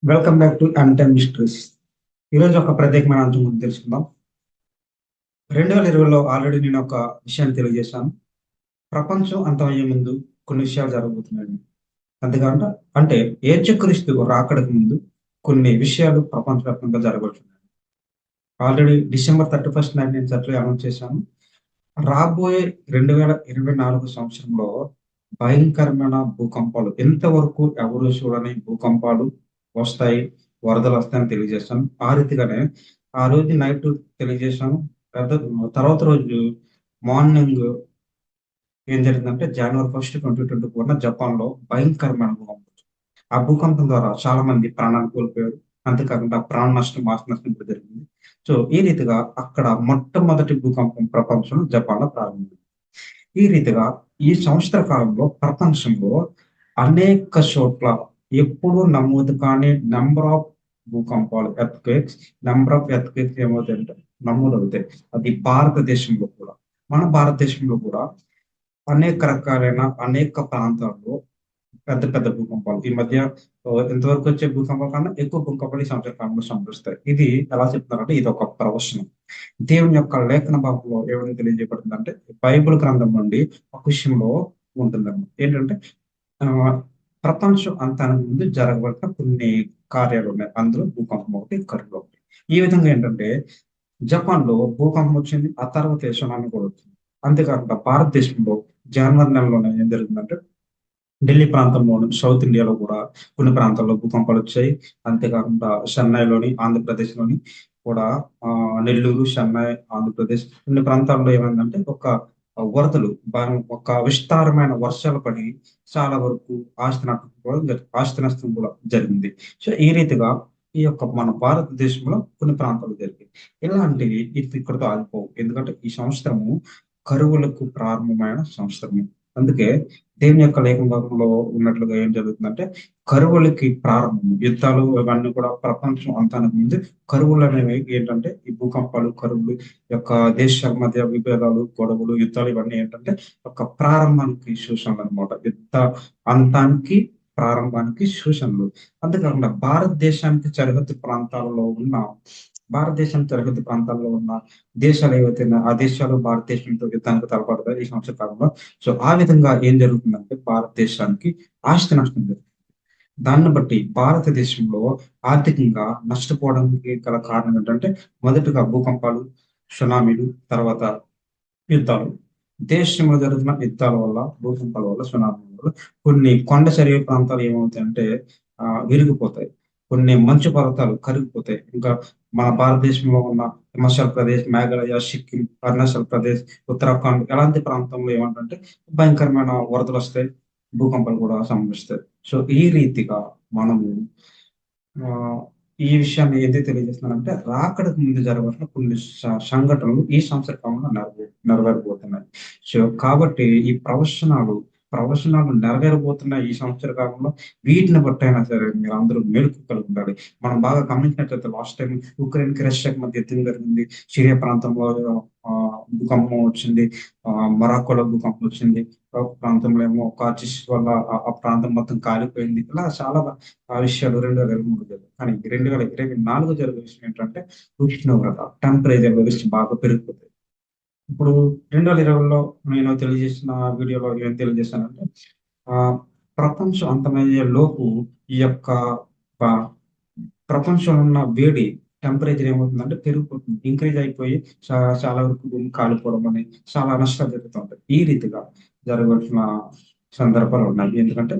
Welcome back to untime mysteries. ఈరోజు ఒక ప్రత్యేకమైన అంశం గురించి తెలుసుకుందాం. 2020లో ఆల్రెడీ నేను ఒక విషయాన్ని తెలియజేశాను. ప్రపంచం అంతమయ్యే ముందు కొన్ని విషయాలు జరగబోతున్నాయి. అంతేకాకుండా అంటే యేసుక్రీస్తు రాకడకు ముందు కొన్ని విషయాలు ప్రపంచవ్యాప్తంగా జరగబోతున్నాయి. ఆల్రెడీ డిసెంబర్ 31 నాడు నేను చర్చలో అనౌన్స్ చేశాను. రాబోయే 2024 సంవత్సరంలో భయంకరమైన భూకంపాలు, ఎంతవరకు ఎవరు చూడని భూకంపాలు వస్తాయి, వరదలు వస్తాయని తెలియజేశాను. ఆ రీతిగానే ఆ రోజు నైట్ తెలియజేశాను. పెద్ద తర్వాత రోజు మార్నింగ్ ఏం జరిగిందంటే జనవరి 1, 2024 జపాన్‌లో భయంకరమైన భూకంపం. ఆ భూకంపం ద్వారా చాలా మంది ప్రాణాలు కోల్పోయారు. అంతేకాకుండా ప్రాణ నష్టం, ఆస్తి నష్టం కూడా జరిగింది. సో, ఈ రీతిగా అక్కడ మొట్టమొదటి భూకంపం ప్రపంచంలో జపాన్‌లో ప్రారంభమైంది. ఈ రీతిగా ఈ సంవత్సర కాలంలో ప్రపంచంలో అనేక చోట్ల ఎప్పుడూ నమోదు కాని నంబర్ ఆఫ్ భూకంపాలు, నంబర్ ఆఫ్ ఎర్త్‌క్వేక్స్ ఏమవుతాయంటే నమోదవుతాయి. అది భారతదేశంలో కూడా. మన భారతదేశంలో కూడా అనేక రకాలైన అనేక ప్రాంతాల్లో పెద్ద పెద్ద భూకంపాలు. ఈ మధ్య ఇంతవరకు వచ్చే భూకంపం కన్నా ఎక్కువ భూకంపాలు ఈ సంవత్సర కాలంలో సంభవిస్తాయి. ఇది ఎలా చెప్తున్నారంటే ఇది ఒక ప్రవచనం. దేవుని యొక్క లేఖన భాగంలో ఏమని తెలియజేయబడుతుందంటే బైబిల్ గ్రంథం నుండి ఒక విషయంలో ఉంటుందన్నమాట. ఏంటంటే ఆహ్, ప్రపంచం అంతానికి ముందు జరగవలసిన కొన్ని కార్యాలున్నాయి. అందులో భూకంపం ఒకటి, కరువు ఒకటి. ఈ విధంగా ఏంటంటే జపాన్‌లో భూకంపం వచ్చింది. ఆ తర్వాత సునామీ కూడా వచ్చింది. అంతేకాకుండా భారతదేశంలో జనవరి నెలలోనే ఏం జరిగిందంటే ఢిల్లీ ప్రాంతంలోను, సౌత్ ఇండియాలో కూడా కొన్ని ప్రాంతాల్లో భూకంపాలొచ్చాయి. అంతేకాకుండా చెన్నైలోని, ఆంధ్రప్రదేశ్‌లోని కూడా నెల్లూరు, చెన్నై, ఆంధ్రప్రదేశ్ కొన్ని ప్రాంతాల్లో ఏమైందంటే వరదలు ఒక విస్తారమైన వర్షాలు పడి చాలా వరకు ఆస్తి నష్టం కూడా జరిగింది. సో, ఈ రీతిగా ఈ యొక్క మన భారతదేశంలో కొన్ని ప్రాంతాలు జరిగాయి. ఇలాంటివి ఇక్కడితో ఆగిపోవు. ఎందుకంటే ఈ సంవత్సరము కరువులకు ప్రారంభమైన సంవత్సరము. అందుకే దేవుని యొక్క లేఖన భాగంలో ఉన్నట్లుగా ఏం జరుగుతుందంటే, కరువులకి ప్రారంభం. యుద్ధాలు ఇవన్నీ కూడా ప్రపంచం అంతానికి ముందు కరువులనేవి ఏంటంటే, ఈ భూకంపాలు, కరువులు యొక్క దేశాల మధ్య విభేదాలు, గొడవలు, యుద్ధాలు ఇవన్నీ ఏంటంటే, ఒక ప్రారంభానికి సూచనలనమాట. అంతానికి, ప్రారంభానికి సూచనలు. అంతేకాకుండా భారతదేశానికి సరిహద్దు ప్రాంతాల్లో ఉన్న దేశాలు ఏవైతే ఉన్నాయో, ఆ దేశాలు భారతదేశంతో యుద్ధానికి తలపడతాయి ఈ సంవత్సర కాలంలో. సో, ఆ విధంగా ఏం జరుగుతుందంటే భారతదేశానికి ఆస్తి నష్టం జరుగుతుంది. దాన్ని బట్టి భారతదేశంలో ఆర్థికంగా నష్టపోవడానికి గల కారణం ఏంటంటే, మొదటగా భూకంపాలు, సునామీలు, తర్వాత యుద్ధాలు. దేశంలో జరుగుతున్న యుద్ధాల వల్ల, భూకంపాల వల్ల, సునామీల వల్ల కొన్ని కొండ చరియు ప్రాంతాలు ఏమవుతాయంటే విరిగిపోతాయి. కొన్ని మంచు పర్వతాలు కరిగిపోతాయి. ఇంకా మన భారతదేశంలో ఉన్న హిమాచల్ ప్రదేశ్, మేఘాలయ, సిక్కిం, అరుణాచల్ ప్రదేశ్, ఉత్తరాఖండ్ ఇలాంటి ప్రాంతంలో ఏమంటంటే భయంకరమైన వరదలొస్తాయి. భూకంపాలు కూడా సంభవిస్తాయి. సో, ఈ రీతిగా మనము ఆహ్, ఈ విషయాన్ని ఏదైతే తెలియజేస్తున్నానంటే రాకడకు ముందు జరగవలసిన కొన్ని సంఘటనలు ఈ సంవత్సర కాలంలో నెరవేరబోతున్నాయి. సో, కాబట్టి ఈ ప్రవచనాలు నెరవేరబోతున్న ఈ సంవత్సర కాలంలో వీటిని బట్టైనా సరే మీరందరూ మేలుకు కలిగి ఉండాలి. మనం బాగా గమనించినట్లయితే లాస్ట్ టైమ్ ఉక్రెయిన్‌కి, రష్యాకి మధ్య యుద్ధం జరిగింది. సిరియా ప్రాంతంలో భూకంపం వచ్చింది. మొరాకోలో భూకంపం వచ్చింది. ఒక ప్రాంతంలో ఏమో కార్చిస్ వల్ల ఆ ప్రాంతం మొత్తం కాలిపోయింది. ఇలా చాలా విషయాలు 2023 జరిగాయి. కానీ 2024 జరిగే విషయం ఏంటంటే ఉష్ణోగ్రత, టెంపరేచర్ లెవెల్స్ బాగా పెరిగిపోతాయి. ఇప్పుడు 2020లో నేను తెలియజేసిన వీడియోలో ఏం తెలియజేశానంటే ఆహ్, ప్రపంచం అంతమయ్యే లోపు ఈ యొక్క ప ప్రపంచంలో ఉన్న వేడి టెంపరేచర్ ఏమవుతుందంటే పెరిగిపోతుంది. ఇంక్రీజ్ అయిపోయి చాలా వరకు భూమి కాలిపోవడం అని చాలా నష్టాలు జరుగుతా ఉంటాయి. ఈ రీతిగా జరగాల్సిన సందర్భాలున్నాయి. ఎందుకంటే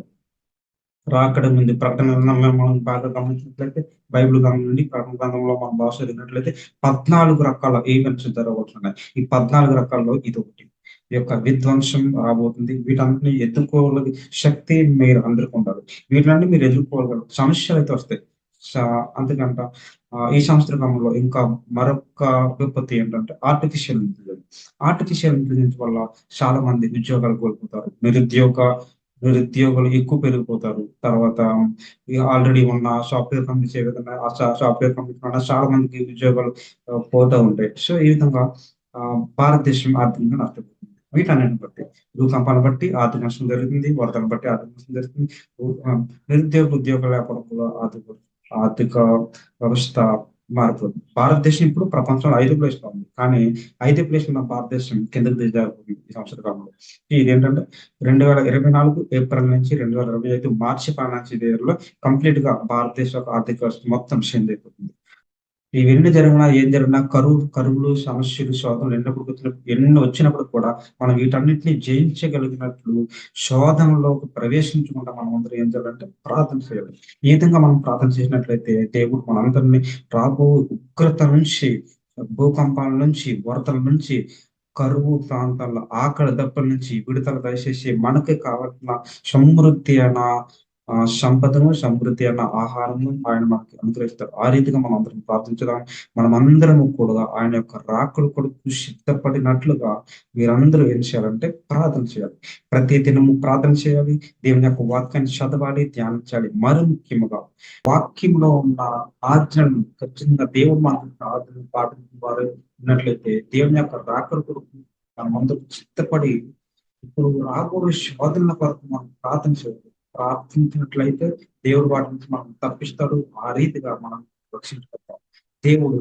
రాకడ ముందు ప్రకటనలను మనం బాగా గమనించినట్లయితే బైబిల్ గ్రంథం నుండి ప్రకటన గ్రంథంలో మనం బాగా చదివినట్లయితే 14 రకాల ఈవెంట్స్ జరగబోతున్నాయి. ఈ 14 రకాల్లో ఇదొకటి. ఈ యొక్క విధ్వంసం రాబోతుంది. వీటన్నిటిని ఎదుర్కోగల శక్తి మీరు అందరికి ఉండాలి. వీటిలన్నీ మీరు ఎదుర్కోగలరు. సమస్యలైతే వస్తాయి. స అందుకంట ఈ సంవత్సర కాలంలో ఇంకా మరొక విపత్తు ఏంటంటే ఆర్టిఫిషియల్ ఇంటెలిజెన్స్. ఆర్టిఫిషియల్ ఇంటెలిజెన్స్ వల్ల చాలా మంది ఉద్యోగాలు కోల్పోతారు. నిరుద్యోగులు ఎక్కువ పెరిగిపోతారు. తర్వాత ఆల్రెడీ ఉన్న సాఫ్ట్‌వేర్ కంపెనీస్ ఏవైతే ఆ సాఫ్ట్‌వేర్ కంపెనీస్ వల్ల చాలా మందికి ఉద్యోగాలు పోతా ఉంటాయి. సో, ఈ విధంగా భారతదేశం ఆర్థికంగా నష్టపోతుంది. వీటన్నిటిని బట్టి భూకంపాలను బట్టి ఆర్థిక నష్టం జరుగుతుంది. వరదలను బట్టి ఆర్థిక నష్టం జరుగుతుంది. నిరుద్యోగులు ఉద్యోగాలు లేకపోవడం కూడా ఆర్థిక వ్యవస్థ మారిపోతుంది. భారతదేశం ఇప్పుడు ప్రపంచంలో 5 ప్లేస్‌లో ఉంది. కానీ 5 ప్లేస్‌లో ఉన్న భారతదేశం కిందకి దిగజారిపోయింది ఈ సంవత్సర కాలంలో. ఇదేంటంటే 2024 ఏప్రిల్ నుంచి 2025 మార్చి ఫైనాన్షియల్ ఇయర్‌లో కంప్లీట్‌గా భారతదేశ యొక్క ఆర్థిక వ్యవస్థ మొత్తం చేంజ్ అయిపోతుంది. ఇవన్నీ జరిగినా, ఏం జరిగినా కరువులు, సమస్యలు, శోధనలు ఎన్ని వచ్చినప్పుడు కూడా మనం వీటన్నిటిని జయించగలిగినట్లు శోధనలోకి ప్రవేశించకుండా మనమందరం ఏం చేయాలంటే ప్రార్థన చేయాలి. ఈ విధంగా మనం ప్రార్థన చేసినట్లయితే దేవుడు మనందరిని రాబో ఉగ్రత నుంచి, భూకంపాల నుంచి, వరదల నుంచి, కరువు ప్రాంతాల్లో ఆకలి దప్పుల నుంచి విడుదల దయచేసి మనకి కావాల్సిన సమృద్ధి అయిన సంపదను, సమృద్ధి అయిన ఆహారము ఆయన మనకి అనుగ్రహిస్తారు. ఆ రీతిగా మనం అందరం ప్రార్థించుదాం. మనమందరము కూడా ఆయన యొక్క రాకడ కొరకు సిద్ధపడినట్లుగా మీరందరూ ఏం చేయాలంటే ప్రార్థన చేయాలి. ప్రతి దినము ప్రార్థన చేయాలి. దేవుని యొక్క వాక్యాన్ని చదవాలి, ధ్యానించాలి. మరి ముఖ్యముగా వాక్యంలో ఉన్న ఆజ్ఞలను ఖచ్చితంగా దేవుడు మనకు ఆజ్ఞలను పాటించిన వారు ఉన్నట్లయితే దేవుని యొక్క రాకడ కొరకు మనమందరూ సిద్ధపడి ఇప్పుడు రాబోయే శోధనల కొరకు మనం ప్రార్థన చేయాలి. ప్రార్థించినట్లయితే దేవుడు వాటి నుంచి మనం తప్పిస్తాడు. ఆ రీతిగా మనం రక్షించబడతాం. దేవుడు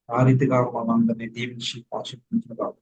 ఆ రీతిగా మనందరినీ దీవించి ఆశీర్వదించును గాక.